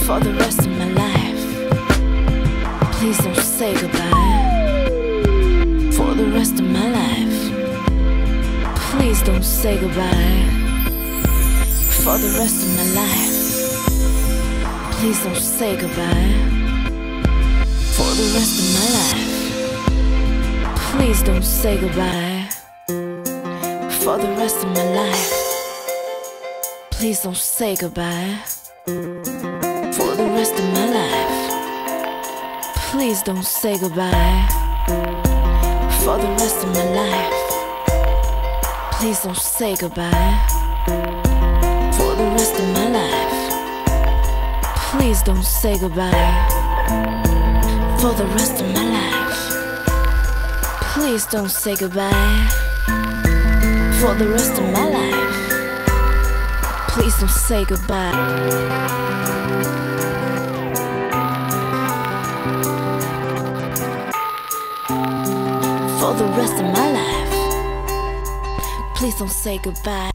for the rest of my life. Please don't say goodbye. For the rest of my life. Please don't say goodbye. For the rest of my life. Please don't say goodbye. For the rest of my life. Please don't say goodbye. For the rest of my life. Please don't say goodbye. For the rest of my life. Please don't say goodbye. For the rest of my life. Please don't say goodbye. For the rest of my life. Please don't say goodbye. For the rest of my life. Please don't say goodbye. For the rest of my life. Please don't say goodbye. For the rest of my life. Please don't say goodbye.